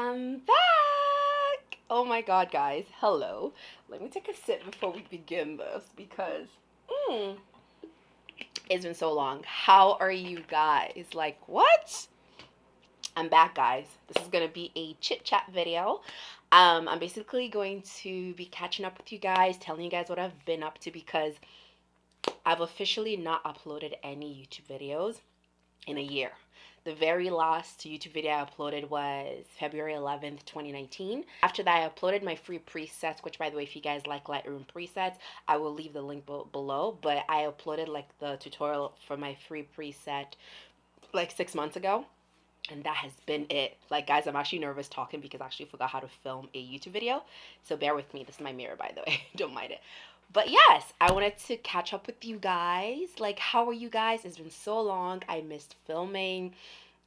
I'm back! Oh my god, guys. Hello. Let me take a sip before we begin this because it's been so long. How are you guys? Like, what? I'm back, guys. This is going to be a chit-chat video. I'm basically going to be catching up with you guys, telling you guys what I've been up to because I've officially not uploaded any YouTube videos in a year. The very last YouTube video I uploaded was February 11th, 2019. After that, I uploaded my free presets, which, by the way, if you guys like Lightroom presets, I will leave the link below. But I uploaded like the tutorial for my free preset like 6 months ago. And that has been it. Like, guys, I'm actually nervous talking because I actually forgot how to film a YouTube video. So bear with me. This is my mirror, by the way. Don't mind it. But yes, I wanted to catch up with you guys. Like, how are you guys? It's been so long. I missed filming.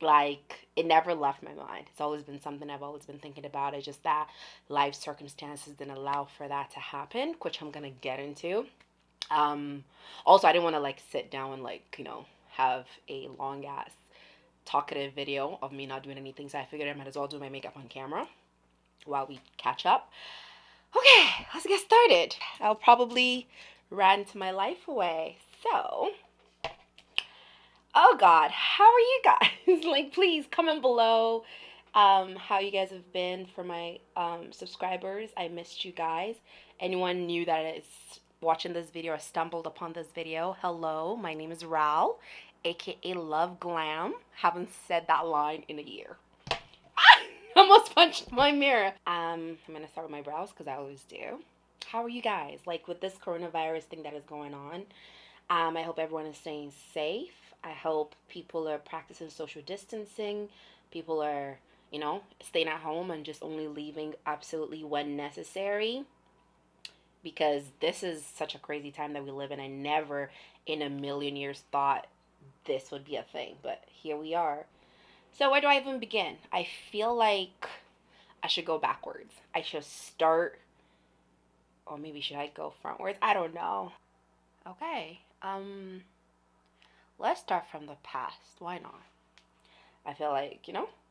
Like, it never left my mind. It's always been something I've always been thinking about. It's just that life circumstances didn't allow for that to happen, which I'm gonna get into. Also, I didn't want to like sit down and like, have a long ass talkative video of me not doing anything, so I figured I might as well do my makeup on camera while we catch up. Okay, let's get started. I'll probably rant my life away. So, oh god, how are you guys? Like, please comment below how you guys have been. For my subscribers, I missed you guys. Anyone new that is watching this video or stumbled upon this video, hello, my name is Ral, aka Loveglam. Haven't said that line in a year. Almost punched my mirror. I'm gonna start with my brows because I always do. How are you guys? Like, with this coronavirus thing that is going on, I hope everyone is staying safe. I hope people are practicing social distancing. People are, staying at home and just only leaving absolutely when necessary. Because this is such a crazy time that we live in. I never in a million years thought this would be a thing. But here we are. So where do I even begin? I feel like I should go backwards. I should start, or maybe should I go frontwards? I don't know. Okay. Let's start from the past. Why not? I feel like,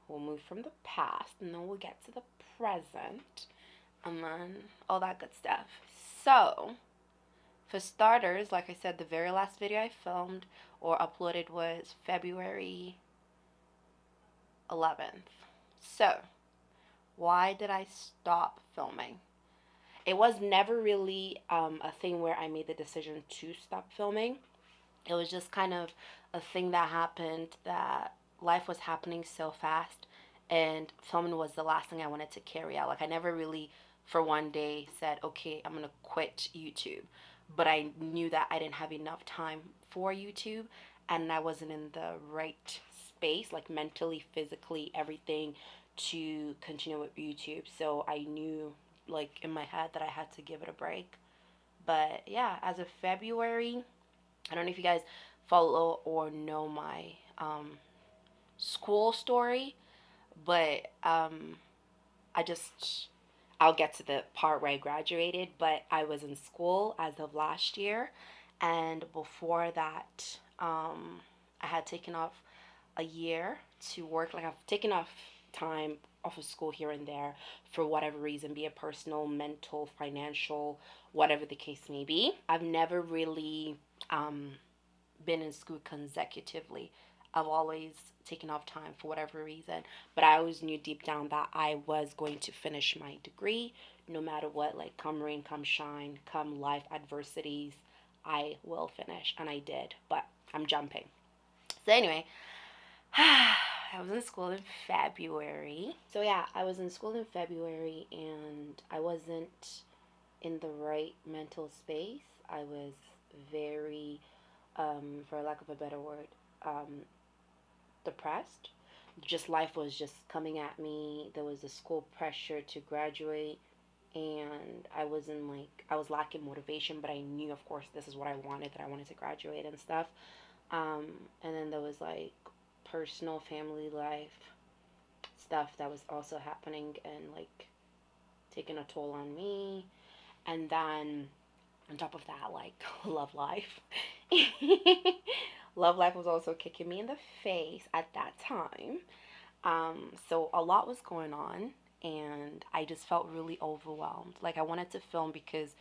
we'll move from the past and then we'll get to the present and then all that good stuff. So, for starters, like I said, the very last video I filmed or uploaded was February 11th. So, why did I stop filming? It was never really a thing where I made the decision to stop filming. It was just kind of a thing that happened, that life was happening so fast and filming was the last thing I wanted to carry out. Like, I never really for one day said, okay, I'm gonna quit YouTube. But I knew that I didn't have enough time for YouTube and I wasn't in the right space, like mentally, physically, everything, to continue with YouTube. So I knew, like, in my head that I had to give it a break. But yeah, as of February, I don't know if you guys follow or know my school story, but I'll get to the part where I graduated, but I was in school as of last year, and before that, I had taken off a year to work. Like, I've taken off time off of school here and there for whatever reason, be it personal, mental, financial, whatever the case may be. I've never really been in school consecutively. I've always taken off time for whatever reason, but I always knew deep down that I was going to finish my degree no matter what. Like, come rain, come shine, come life adversities, I will finish, and I did. But I'm jumping. So anyway, I was in school in February. So yeah, I was in school in February and I wasn't in the right mental space. I was very, for lack of a better word, depressed. Just life was just coming at me. There was the school pressure to graduate and I was lacking motivation, but I knew, of course, this is what I wanted, that I wanted to graduate and stuff. And then there was like personal family life stuff that was also happening and like taking a toll on me. And then on top of that, like, love life. Love life was also kicking me in the face at that time. So a lot was going on, and I just felt really overwhelmed. Like, I wanted to film because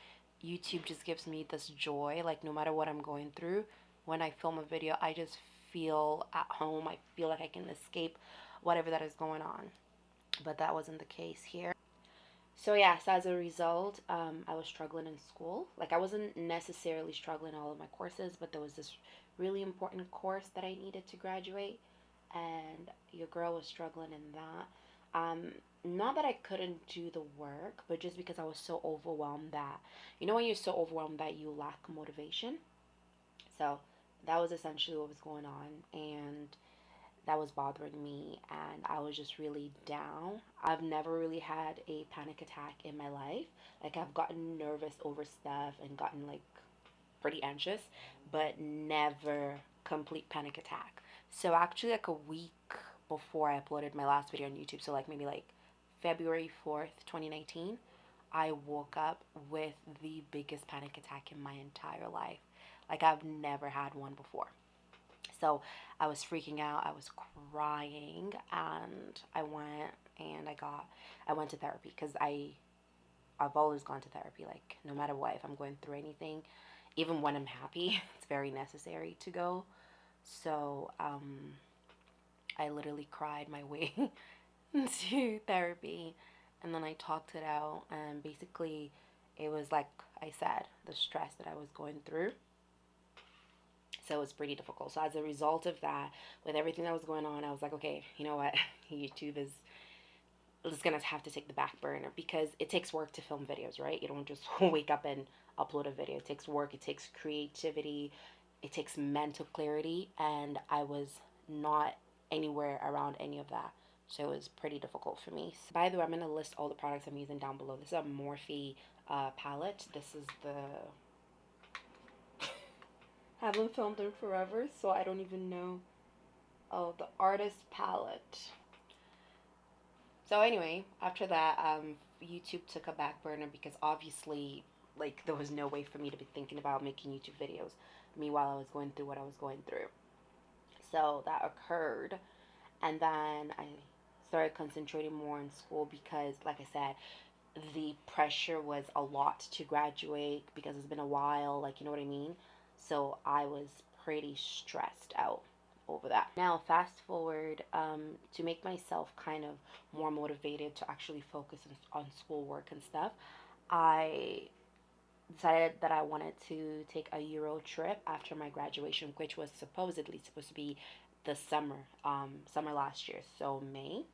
YouTube just gives me this joy. Like, no matter what I'm going through, when I film a video, I just feel at home. I feel like I can escape whatever that is going on. But that wasn't the case here. So yeah, so as a result, I was struggling in school. Like, I wasn't necessarily struggling in all of my courses, but there was this really important course that I needed to graduate, and your girl was struggling in that. Not that I couldn't do the work, but just because I was so overwhelmed that, you know, when you're so overwhelmed that you lack motivation. So that was essentially what was going on, and that was bothering me, and I was just really down. I've never really had a panic attack in my life. Like, I've gotten nervous over stuff and gotten like pretty anxious, but never complete panic attack. So actually, like a week before I uploaded my last video on YouTube, so like maybe like February 4th, 2019, I woke up with the biggest panic attack in my entire life. Like, I've never had one before. So I was freaking out, I was crying, and I went to therapy because I've always gone to therapy. Like, no matter what, if I'm going through anything, even when I'm happy, it's very necessary to go. So I literally cried my way to therapy, and then I talked it out, and basically it was like I said, the stress that I was going through. So it was pretty difficult. So as a result of that, with everything that was going on, I was like, okay, you know what? YouTube is just gonna have to take the back burner because it takes work to film videos, right? You don't just wake up and upload a video. It takes work, it takes creativity, it takes mental clarity, and I was not anywhere around any of that. So it was pretty difficult for me. So, by the way, I'm gonna list all the products I'm using down below. This is a Morphe palette. This is the haven't filmed in forever, so I don't even know. Oh, the artist palette. So anyway, after that, YouTube took a back burner because obviously, like, there was no way for me to be thinking about making YouTube videos. Meanwhile, I was going through what I was going through. So that occurred, and then I started concentrating more in school because, like I said, the pressure was a lot to graduate because it's been a while, like, you know what I mean? So I was pretty stressed out over that. Now, fast forward, to make myself kind of more motivated to actually focus on schoolwork and stuff, I decided that I wanted to take a Euro trip after my graduation, which was supposedly supposed to be the summer last year, so May.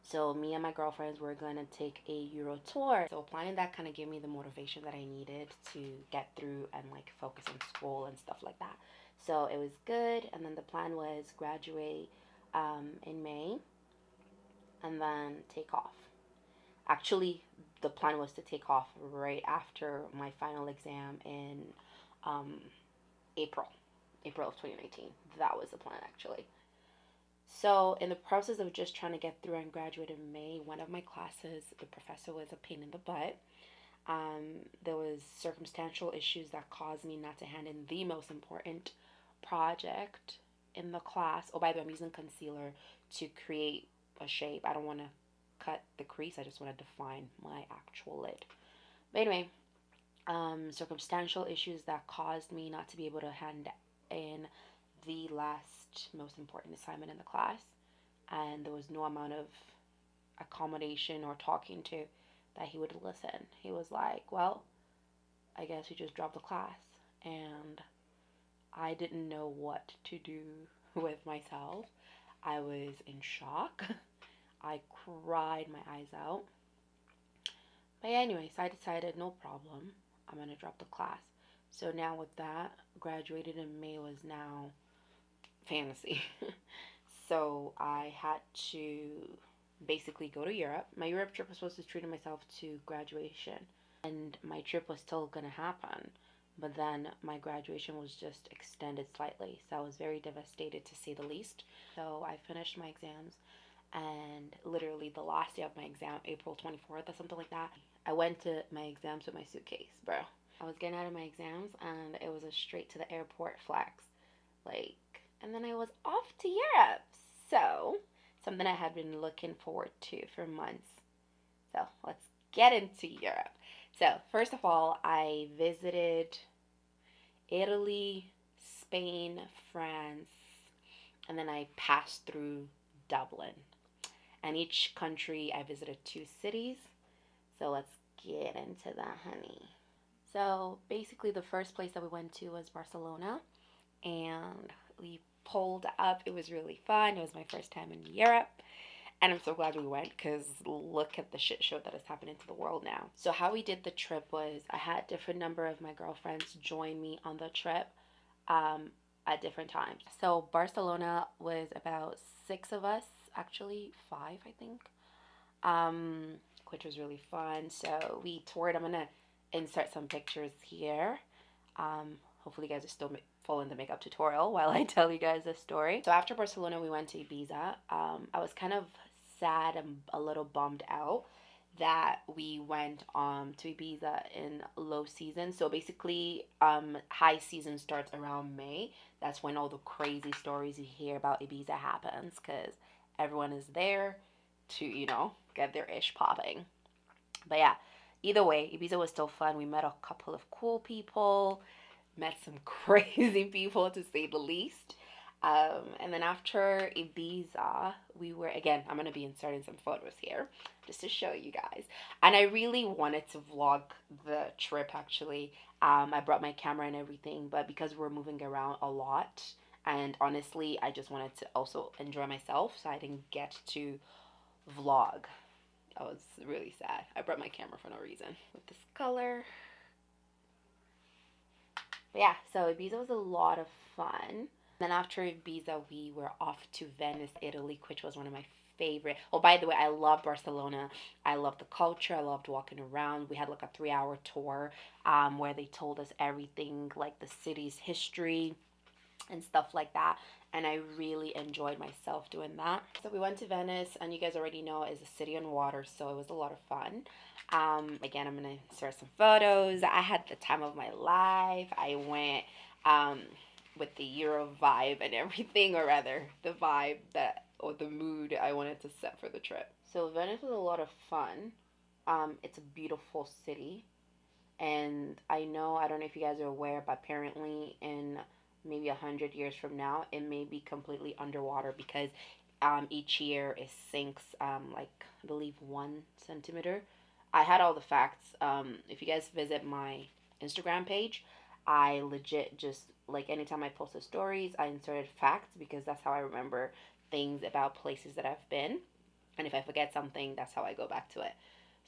So me and my girlfriends were gonna take a Euro tour. So planning that kind of gave me the motivation that I needed to get through and like focus on school and stuff like that. So it was good. And then the plan was graduate in May and then take off. Actually, the plan was to take off right after my final exam in um, April of 2019. That was the plan, actually. So, in the process of just trying to get through and graduate in May, one of my classes, the professor was a pain in the butt. There was circumstantial issues that caused me not to hand in the most important project in the class. Oh, by the way, I'm using concealer to create a shape. I don't want to cut the crease. I just want to define my actual lid. But anyway, circumstantial issues that caused me not to be able to hand in the last most important assignment in the class, and there was no amount of accommodation or talking to that he would listen. He was like, well, I guess you just dropped the class, and I didn't know what to do with myself. I was in shock. I cried my eyes out. But anyways, I decided no problem, I'm gonna drop the class. So now with that, graduated in May was now fantasy. So I had to basically go to Europe. My Europe trip was supposed to treat myself to graduation, and my trip was still gonna happen, but then my graduation was just extended slightly. So I was very devastated, to say the least. So I finished my exams, and literally the last day of my exam, April 24th or something like that, I went to my exams with my suitcase, bro. I was getting out of my exams, and it was a straight to the airport flex. Like, and then I was off to Europe. So, something I had been looking forward to for months. So let's get into Europe. So first of all, I visited Italy, Spain, France, and then I passed through Dublin. And each country I visited 2 cities. So let's get into that, honey. So basically, the first place that we went to was Barcelona, and we pulled up. It was really fun. It was my first time in Europe. And I'm so glad we went because look at the shit show that is happening to the world now. So how we did the trip was I had a different number of my girlfriends join me on the trip at different times. So Barcelona was about 6 of us, actually 5, I think, which was really fun. So we toured. I'm going to insert some pictures here. Hopefully you guys are still following the makeup tutorial while I tell you guys this story. So after Barcelona, we went to Ibiza. I was kind of sad and a little bummed out that we went to Ibiza in low season. So basically, high season starts around May. That's when all the crazy stories you hear about Ibiza happens because everyone is there to, you know, get their ish popping. But yeah, either way, Ibiza was still fun. We met a couple of cool people, met some crazy people to say the least. And then after Ibiza, we were, again, I'm going to be inserting some photos here just to show you guys. And I really wanted to vlog the trip, actually. I brought my camera and everything, but because we're moving around a lot, and honestly, I just wanted to also enjoy myself, so I didn't get to vlog. I was really sad. I brought my camera for no reason. With this color. But yeah, so Ibiza was a lot of fun. Then after Ibiza, we were off to Venice, Italy, which was one of my favorite. Oh, by the way, I love Barcelona. I love the culture. I loved walking around. We had like a 3-hour tour where they told us everything, like the city's history and stuff like that. And I really enjoyed myself doing that. So we went to Venice, and you guys already know it's a city on water, so it was a lot of fun. Again, I'm gonna insert some photos. I had the time of my life. I went with the Euro vibe and everything, or rather the vibe that, or the mood I wanted to set for the trip. So Venice was a lot of fun. It's a beautiful city, and I don't know if you guys are aware, but apparently in maybe 100 years from now, it may be completely underwater because each year it sinks like I believe 1 centimeter. I had all the facts. If you guys visit my Instagram page, I legit just, like, anytime I posted stories, I inserted facts because that's how I remember things about places that I've been. And if I forget something, that's how I go back to it.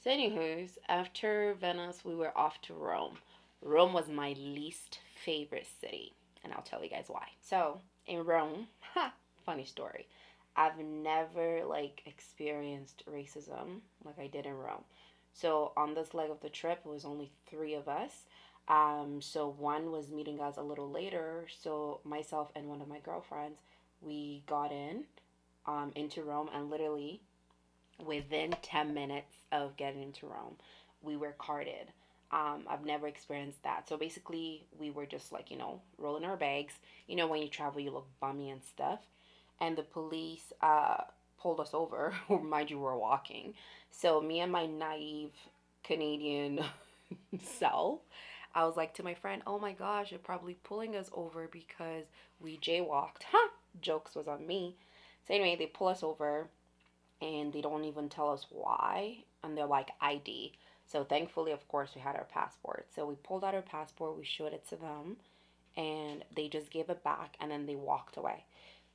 So, anywho's, after Venice, we were off to Rome. Rome was my least favorite city, and I'll tell you guys why. So, in Rome, funny story. I've never, like, experienced racism like I did in Rome. So, on this leg of the trip, it was only 3 of us. So one was meeting us a little later. So myself and one of my girlfriends, we got into Rome, and literally within 10 minutes of getting into Rome, we were carded. I've never experienced that. So basically, we were just like, rolling our bags. When you travel, you look bummy and stuff. And the police pulled us over. Mind you, we're walking. So me and my naive Canadian self, I was like to my friend, oh my gosh, they're probably pulling us over because we jaywalked. Jokes was on me. So anyway, they pull us over and they don't even tell us why. And they're like, ID. So thankfully, of course, we had our passport. So we pulled out our passport, we showed it to them, and they just gave it back, and then they walked away.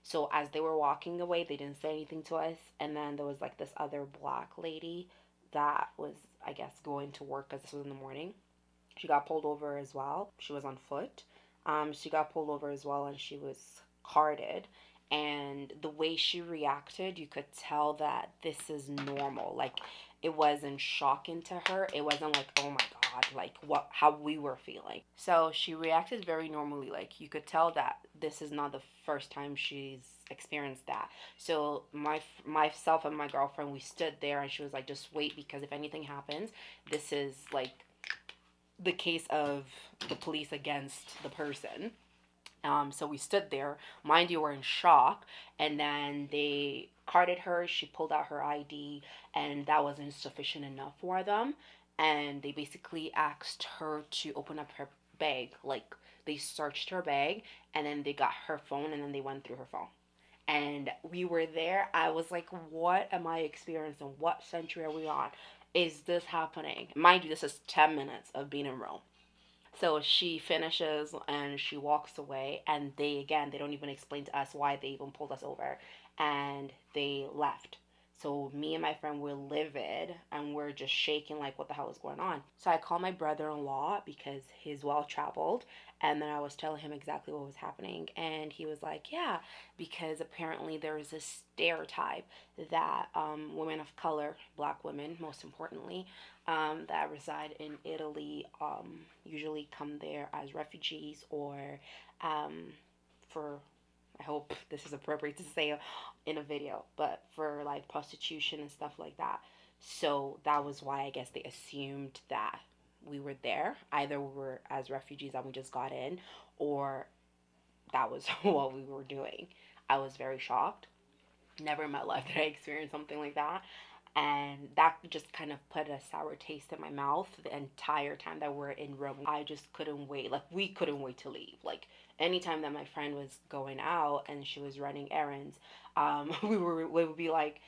So as they were walking away, they didn't say anything to us. And then there was like this other black lady that was, I guess, going to work because this was in the morning. She got pulled over as well. She was on foot. She got pulled over as well, and she was carded. And the way she reacted, you could tell that this is normal. Like, it wasn't shocking to her. It wasn't like, oh my God, like how we were feeling. So she reacted very normally. Like, you could tell that this is not the first time she's experienced that. So myself and my girlfriend, we stood there, and she was like, just wait, because if anything happens, this is like the case of the police against the person. So we stood there. Mind you, we're in shock. And then they carded her. She pulled out her ID, and that wasn't sufficient enough for them. And they basically asked her to open up her bag. Like, they searched her bag, and then they got her phone, and then they went through her phone. And we were there. I was like, what am I experiencing? What century are we on? Is this happening? Mind you, this is 10 minutes of being in Rome. So she finishes and she walks away, and they don't even explain to us why they even pulled us over, and they left. So me and my friend were livid and we're just shaking like, what the hell is going on? So I called my brother-in-law because he's well traveled, and then I was telling him exactly what was happening, and he was like, yeah, because apparently there is this stereotype that women of color, black women most importantly, that reside in Italy usually come there as refugees or for, I hope this is appropriate to say in a video, but for like prostitution and stuff like that. So that was why I guess they assumed that we were there. Either we were as refugees and we just got in, or that was what we were doing. I was very shocked. Never in my life did I experience something like that. And that just kind of put a sour taste in my mouth the entire time that we're in Rome. I just couldn't wait. Like, we couldn't wait to leave. Like, anytime that my friend was going out and she was running errands, we would be like,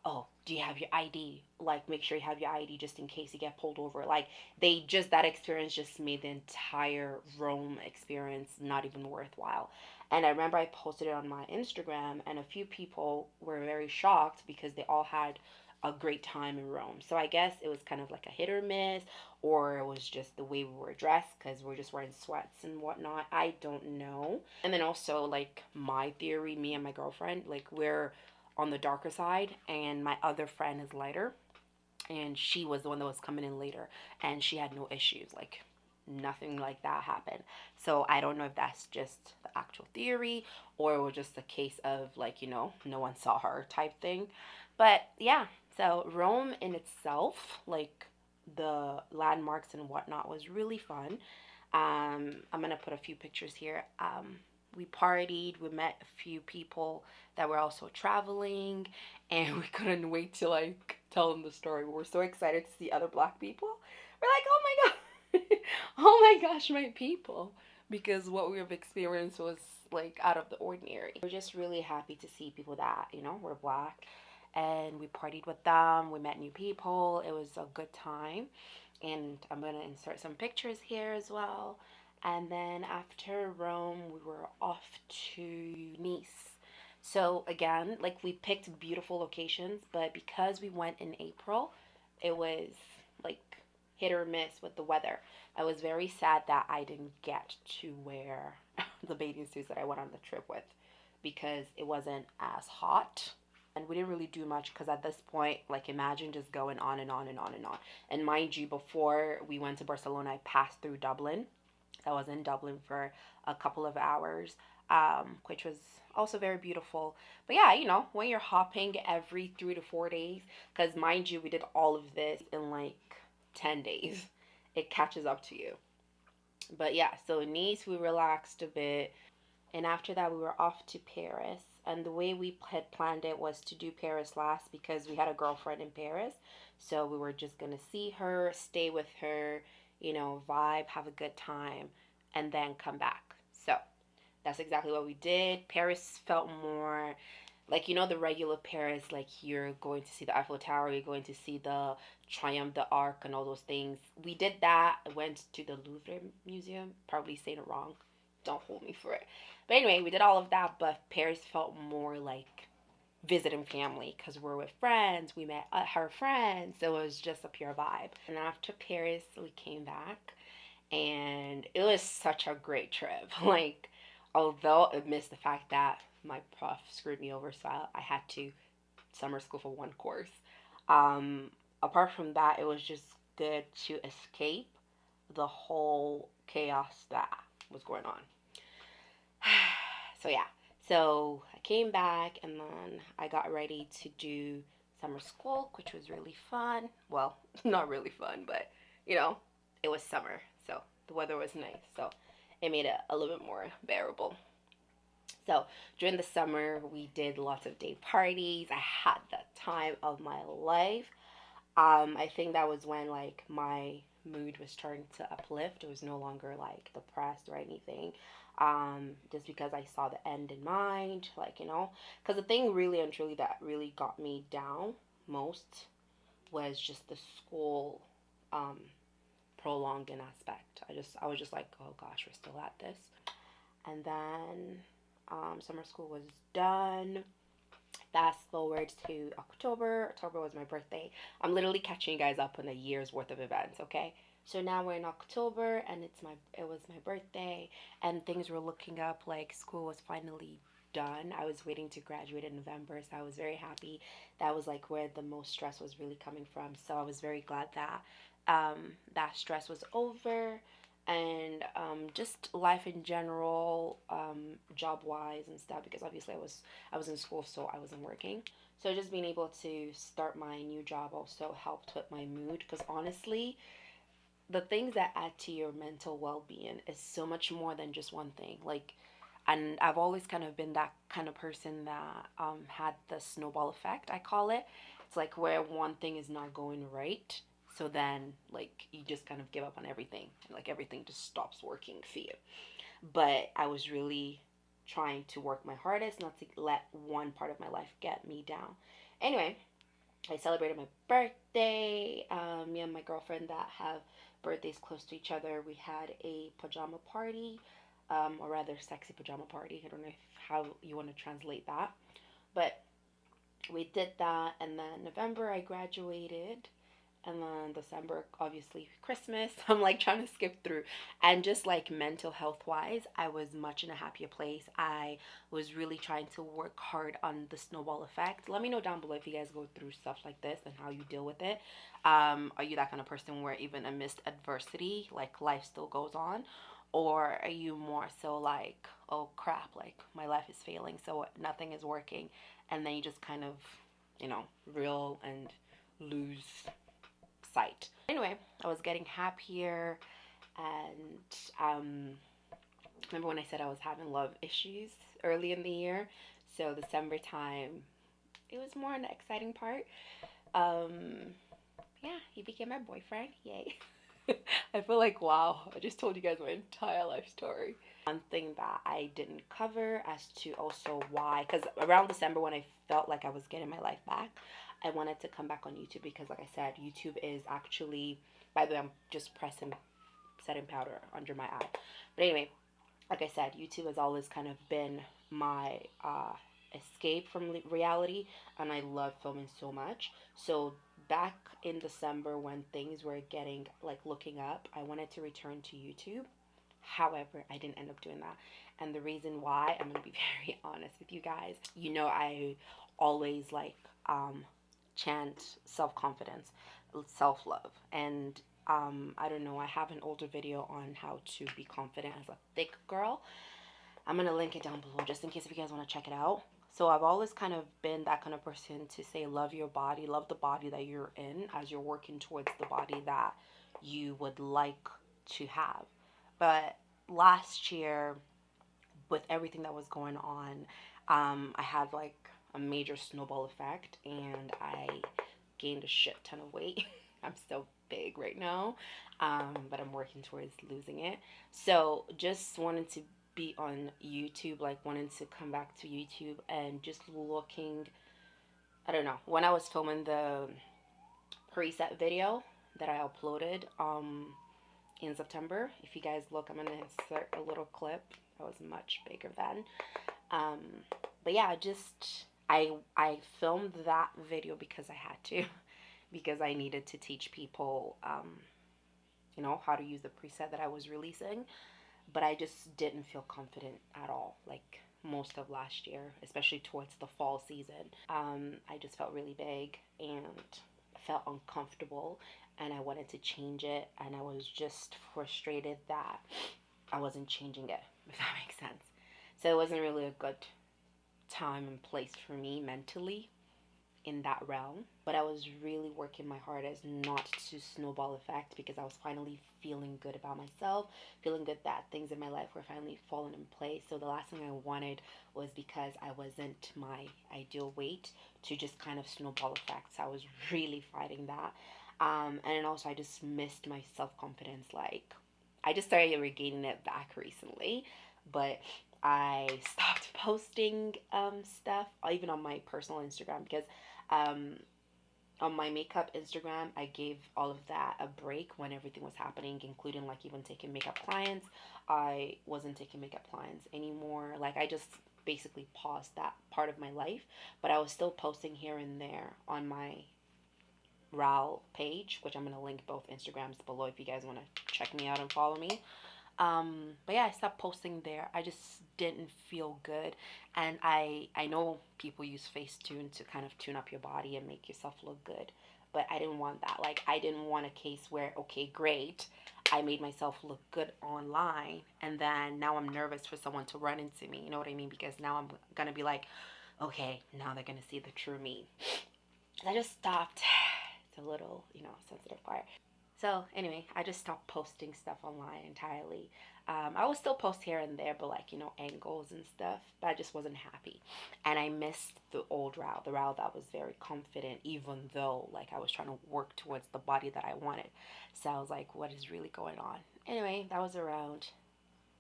oh, do you have your ID? Like, make sure you have your ID just in case you get pulled over. Like, that experience just made the entire Rome experience not even worthwhile. And I remember I posted it on my Instagram, and a few people were very shocked because they all had a great time in Rome. So I guess it was kind of like a hit or miss, or it was just the way we were dressed because we're just wearing sweats and whatnot. I don't know. And then also, like, my theory, me and my girlfriend, like, we're on the darker side, and my other friend is lighter, and she was the one that was coming in later, and she had no issues. Like, nothing like that happened. So I don't know if that's just the actual theory, or it was just a case of, like, no one saw her type thing. But yeah, so Rome in itself, like the landmarks and whatnot, was really fun. I'm gonna put a few pictures here. We partied, we met a few people that were also traveling, and we couldn't wait to like tell them the story. We were so excited to see other black people. We're like, oh my god, oh my gosh, my people, because what we have experienced was like out of the ordinary. We're just really happy to see people that were black, and we partied with them. We met new people. It was a good time, and I'm gonna insert some pictures here as well. And then after Rome, we were off to Nice. So again, like, we picked beautiful locations, but because we went in April, it was like hit or miss with the weather. I was very sad that I didn't get to wear the bathing suits that I went on the trip with because it wasn't as hot. And we didn't really do much because at this point, like, imagine just going on and on and on and on. And mind you, before we went to Barcelona, I passed through Dublin. I was in Dublin for a couple of hours, which was also very beautiful. But yeah, when you're hopping every 3 to 4 days, because mind you, we did all of this in like 10 days, it catches up to you. But yeah, so in Nice, we relaxed a bit. And after that, we were off to Paris. And the way we had planned it was to do Paris last because we had a girlfriend in Paris. So we were just going to see her, stay with her, vibe, have a good time, and then come back. So that's exactly what we did. Paris felt more like, the regular Paris, like you're going to see the Eiffel Tower, you're going to see the Triumph d'Arc and all those things. We did that. I went to the Louvre Museum, probably saying it wrong. Don't hold me for it. But anyway, we did all of that, but Paris felt more like visiting family because we're with friends. We met her friends, so it was just a pure vibe. And after Paris, we came back, and it was such a great trip. Like, although I missed the fact that my prof screwed me over, so I had to summer school for one course. Apart from that, it was just good to escape the whole chaos that was going on. So yeah, so I came back, and then I got ready to do summer school, which was really fun. Well, not really fun, but it was summer, so the weather was nice, so it made it a little bit more bearable. So during the summer, we did lots of day parties. I had the time of my life. I think that was when like my mood was starting to uplift. It was no longer like depressed or anything. Just because I saw the end in mind, like, you know, because the thing really and truly that really got me down most was just the school um prolonging aspect. I was just like, oh gosh, we're still at this. And then summer school was done. Fast forward to October. October was my birthday. I'm literally catching you guys up on a year's worth of events, okay? So now we're in October and it was my birthday and things were looking up, like school was finally done. I was waiting to graduate in November, so I was very happy. That was like where the most stress was really coming from. So I was very glad that that stress was over, and just life in general, job wise and stuff, because obviously I was in school, so I wasn't working. So just being able to start my new job also helped with my mood, because honestly, the things that add to your mental well-being is so much more than just one thing. Like, and I've always kind of been that kind of person that had the snowball effect, I call it. It's like where one thing is not going right, so then like you just kind of give up on everything, and like everything just stops working for you. But I was really trying to work my hardest not to let one part of my life get me down. Anyway, I celebrated my birthday. Me and my girlfriend that have birthdays close to each other, we had a pajama party, or rather sexy pajama party. I don't know how you want to translate that, but we did that. And then November I graduated, and then December, obviously Christmas. I'm like trying to skip through, and just like mental health wise, I was much in a happier place. I was really trying to work hard on the snowball effect. Let me know down below if you guys go through stuff like this and how you deal with it. Are you that kind of person where even amidst adversity, like life still goes on? Or are you more so like, oh crap, like my life is failing, so nothing is working, and then you just kind of, you know, reel and lose sight. Anyway, I was getting happier, and remember when I said I was having love issues early in the year? So December time, it was more an exciting part. Um, yeah, he became my boyfriend. Yay. I feel like, wow, I just told you guys my entire life story. One thing that I didn't cover as to also why, because around December when I felt like I was getting my life back, I wanted to come back on YouTube because, like I said, YouTube is actually, by the way, I'm just pressing setting powder under my eye. But anyway, like I said, YouTube has always kind of been my escape from reality, and I love filming so much. So back in December when things were getting like looking up, I wanted to return to YouTube. However, I didn't end up doing that. And the reason why, I'm going to be very honest with you guys. You know, I always like chant self-confidence, self-love. And I don't know, I have an older video on how to be confident as a thick girl. I'm going to link it down below just in case if you guys want to check it out. So I've always kind of been that kind of person to say love your body, love the body that you're in as you're working towards the body that you would like to have. But last year, with everything that was going on, I had like a major snowball effect, and I gained a shit ton of weight. I'm still big right now, but I'm working towards losing it. So just wanted to be on YouTube, like wanting to come back to YouTube and just looking. I don't know. When I was filming the preset video that I uploaded in September, if you guys look, I'm gonna insert a little clip. I was much bigger then. Um, but yeah, I filmed that video because I had to, because I needed to teach people, you know, how to use the preset that I was releasing. But I just didn't feel confident at all, like most of last year, especially towards the fall season. I just felt really big and felt uncomfortable, and I wanted to change it, and I was just frustrated that I wasn't changing it, if that makes sense. So it wasn't really a good time and place for me mentally. in that realm, but I was really working my hardest not to snowball effect, because I was finally feeling good about myself, feeling good that things in my life were finally falling in place. So the last thing I wanted was, because I wasn't my ideal weight, to just kind of snowball effect. So I was really fighting that. And then also I just missed my self-confidence. Like, I just started regaining it back recently, but I stopped posting stuff, even on my personal Instagram, because um, on my makeup Instagram, I gave all of that a break when everything was happening, including like even taking makeup clients. I wasn't taking makeup clients anymore. Like, I just basically paused that part of my life, but I was still posting here and there on my Ral page, which I'm going to link both Instagrams below if you guys want to check me out and follow me. But yeah, I stopped posting there. I just didn't feel good. And I know people use Facetune to kind of tune up your body and make yourself look good. But I didn't want that. Like, I didn't want a case where, okay, great, I made myself look good online, and then now I'm nervous for someone to run into me. You know what I mean? Because now I'm going to be like, okay, now they're going to see the true me. I just stopped. It's a little, sensitive part. So anyway, I just stopped posting stuff online entirely. I would still post here and there, but like, angles and stuff, but I just wasn't happy. And I missed the old Ral, the Ral that was very confident, even though like I was trying to work towards the body that I wanted. So I was like, what is really going on? Anyway, that was around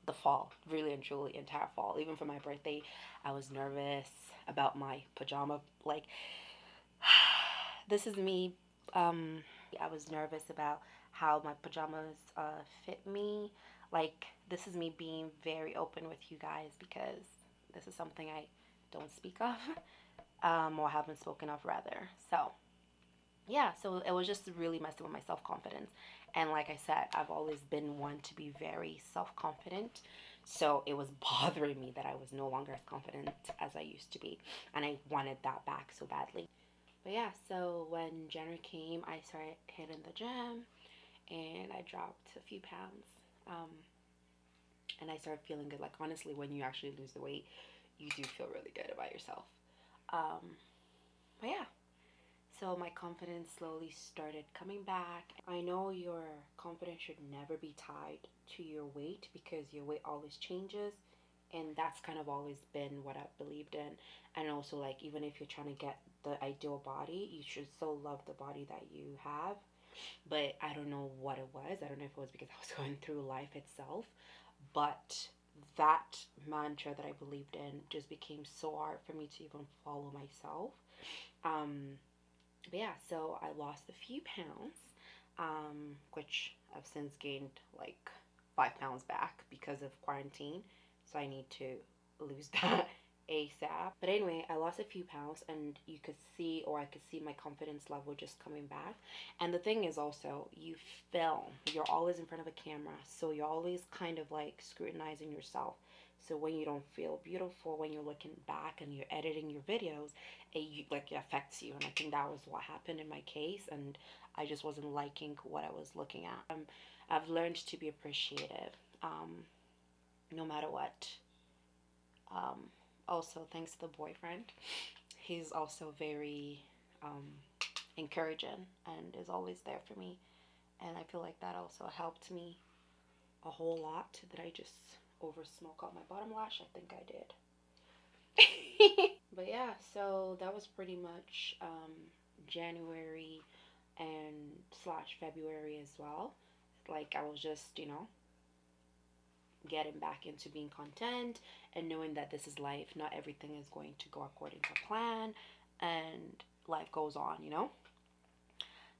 the fall, really and truly entire fall. Even for my birthday, I was nervous about my pajama. Like, this is me. I was nervous about how my pajamas fit me. Like, this is me being very open with you guys, because this is something I don't speak of, or haven't spoken of rather. So yeah, so it was just really messing with my self-confidence. And like I said, I've always been one to be very self-confident. So it was bothering me that I was no longer as confident as I used to be. And I wanted that back so badly. But yeah, so when January came, I started hitting the gym, and I dropped a few pounds. And I started feeling good. Like, honestly, when you actually lose the weight, you do feel really good about yourself. But yeah, so my confidence slowly started coming back. I know your confidence should never be tied to your weight, because your weight always changes. And that's kind of always been what I've believed in. And also, like, even if you're trying to get the ideal body, you should still love the body that you have. But I don't know what it was. I don't know if it was because I was going through life itself. But that mantra that I believed in just became so hard for me to even follow myself. But yeah, so I lost a few pounds, which I've since gained like 5 pounds back because of quarantine. So I need to lose that ASAP. But anyway, I lost a few pounds, and you could see, or I could see my confidence level just coming back. And the thing is also, you film, you're always in front of a camera, so you're always kind of like scrutinizing yourself. So when you don't feel beautiful, when you're looking back and you're editing your videos, it affects you. And I think that was what happened in my case, and I just wasn't liking what I was looking at. I've learned to be appreciative, no matter what. Also, thanks to the boyfriend, he's also very encouraging and is always there for me. And I feel like that also helped me a whole lot, that I just over smoke out my bottom lash. I think I did. But yeah, so that was pretty much January and slash February as well. Like, I was just, getting back into being content and knowing that this is life. Not everything is going to go according to plan, and life goes on.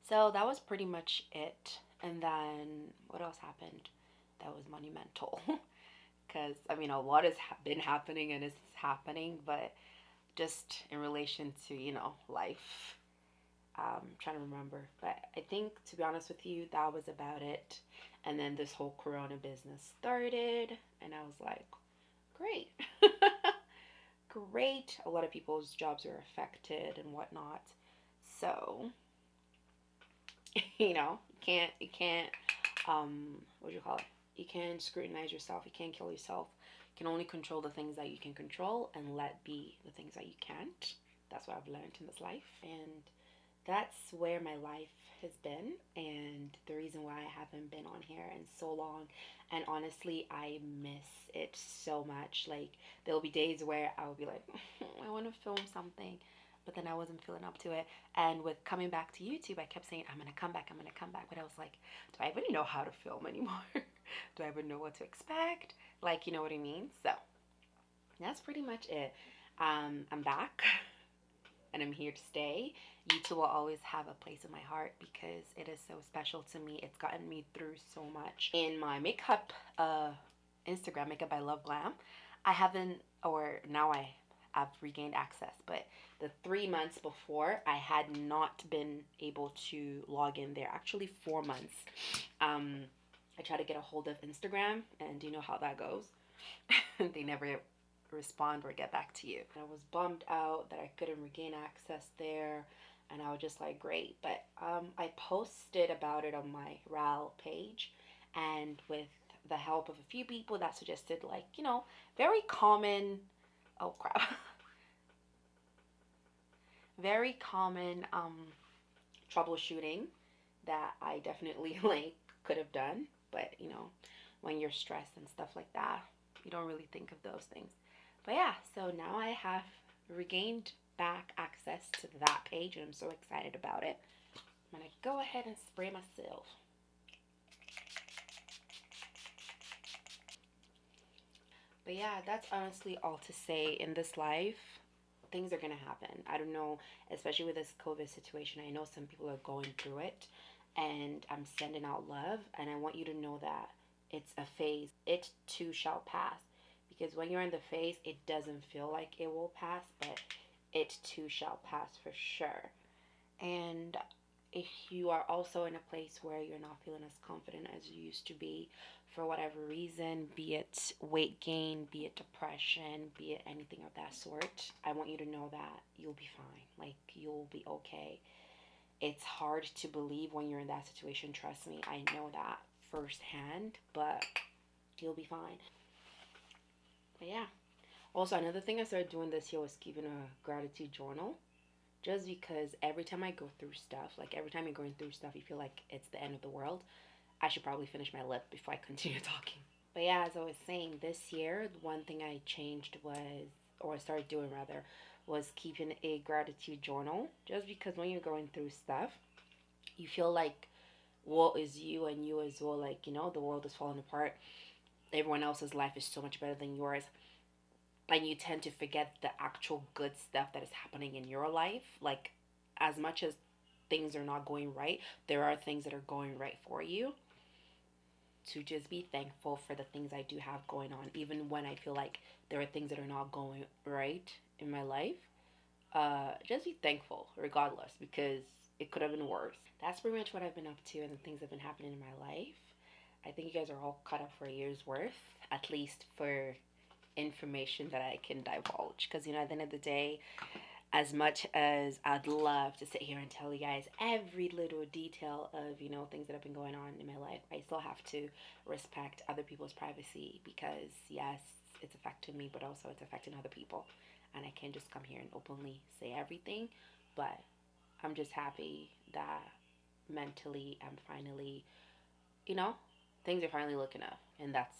So that was pretty much it. And then what else happened that was monumental? Because, a lot has been happening and is happening, but just in relation to, life. Trying to remember. But I think, to be honest with you, that was about it. And then this whole Corona business started, and I was like, great. Great. A lot of people's jobs are affected and whatnot. So, you can't, what do you call it? You can't scrutinize yourself. You can't kill yourself. You can only control the things that you can control, and let be the things that you can't. That's what I've learned in this life, and that's where my life has been, and the reason why I haven't been on here in so long. And honestly, I miss it so much. Like, there'll be days where I'll be like, I want to film something, but then I wasn't feeling up to it. And with coming back to YouTube, I kept saying, I'm gonna come back, I'm gonna come back. But I was like, do I even know how to film anymore? Do I even know what to expect? Like, you know what I mean? So that's pretty much it. I'm back and I'm here to stay. YouTube will always have a place in my heart because it is so special to me. It's gotten me through so much. In my makeup Instagram, MakeupbyLoveglam, I haven't, or now I've regained access, but the 3 months before, I had not been able to log in there. Actually, 4 months. I tried to get a hold of Instagram, and you know how that goes. They never respond or get back to you. And I was bummed out that I couldn't regain access there, and I was just like, great. But I posted about it on my Ral page, and with the help of a few people that suggested, like, you know, very common, oh crap, very common troubleshooting that I definitely like could have done. But you know, when you're stressed and stuff like that, you don't really think of those things. But yeah, so now I have regained back access to that page, and I'm so excited about it. I'm gonna go ahead and spray myself. But yeah, that's honestly all to say. In this life, things are gonna happen. I don't know, especially with this COVID situation. I know some people are going through it, and I'm sending out love, and I want you to know that it's a phase. It too shall pass. Because when you're in the phase, it doesn't feel like it will pass, but it too shall pass for sure. And if you are also in a place where you're not feeling as confident as you used to be for whatever reason, be it weight gain, be it depression, be it anything of that sort, I want you to know that you'll be fine. Like, you'll be okay. It's hard to believe when you're in that situation. Trust me, I know that firsthand, but you'll be fine. But yeah. Also, another thing I started doing this year was keeping a gratitude journal. Just because every time I go through stuff, like every time you're going through stuff, you feel like it's the end of the world. I should probably finish my lip before I continue talking. But yeah, as I was saying, this year, one thing I changed was, or I started doing rather, was keeping a gratitude journal. Just because when you're going through stuff, you feel like woe is you and you as well. Like, you know, the world is falling apart. Everyone else's life is so much better than yours. And you tend to forget the actual good stuff that is happening in your life. Like, as much as things are not going right, there are things that are going right for you. To just be thankful for the things I do have going on, even when I feel like there are things that are not going right in my life. Just be thankful regardless, because it could have been worse. That's pretty much what I've been up to and the things that have been happening in my life. I think you guys are all caught up for a year's worth, at least for information that I can divulge. Because, you know, at the end of the day, as much as I'd love to sit here and tell you guys every little detail of, you know, things that have been going on in my life, I still have to respect other people's privacy, because yes, it's affecting me, but also it's affecting other people. And I can't just come here and openly say everything. But I'm just happy that mentally I'm finally, you know, things are finally looking up. And that's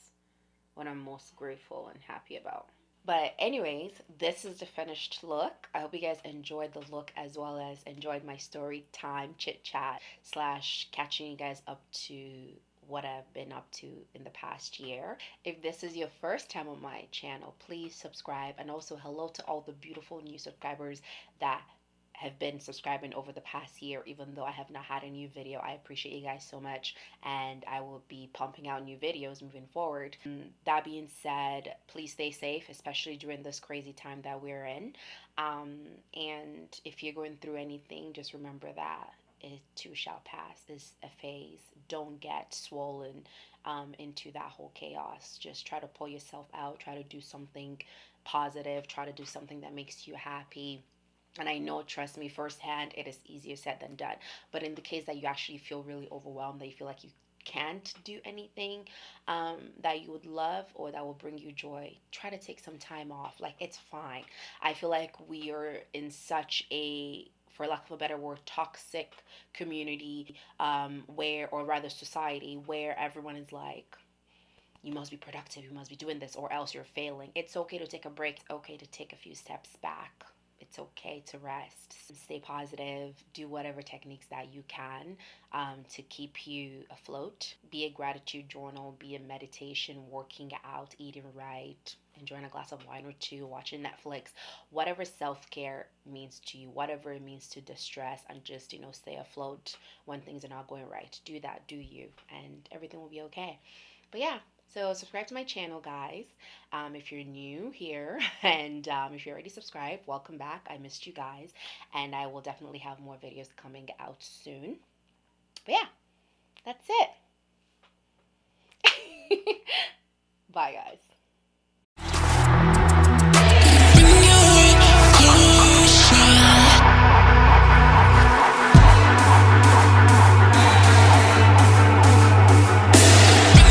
what I'm most grateful and happy about. But anyways, this is the finished look. I hope you guys enjoyed the look as well as enjoyed my story time chit chat slash catching you guys up to what I've been up to in the past year. If this is your first time on my channel, please subscribe, and also hello to all the beautiful new subscribers that have been subscribing over the past year, even though I have not had a new video. I appreciate you guys so much, and I will be pumping out new videos moving forward. That being said, please stay safe, especially during this crazy time that we're in. And if you're going through anything, just remember that it too shall pass. It's a phase. Don't get swollen into that whole chaos. Just try to pull yourself out. Try to do something positive. Try to do something that makes you happy. And I know, trust me, firsthand, it is easier said than done. But in the case that you actually feel really overwhelmed, that you feel like you can't do anything that you would love or that will bring you joy, try to take some time off. Like, it's fine. I feel like we are in such a, for lack of a better word, toxic community, where, or rather society, where everyone is like, you must be productive, you must be doing this, or else you're failing. It's okay to take a break. It's okay to take a few steps back. It's okay to rest, stay positive, do whatever techniques that you can to keep you afloat. Be a gratitude journal, be a meditation, working out, eating right, enjoying a glass of wine or two, watching Netflix, whatever self-care means to you, whatever it means to distress and just, stay afloat when things are not going right. Do that, do you, and everything will be okay. But yeah, so subscribe to my channel, guys. If you're new here, and if you're already subscribed, welcome back. I missed you guys, and I will definitely have more videos coming out soon. But yeah, that's it. Bye, guys.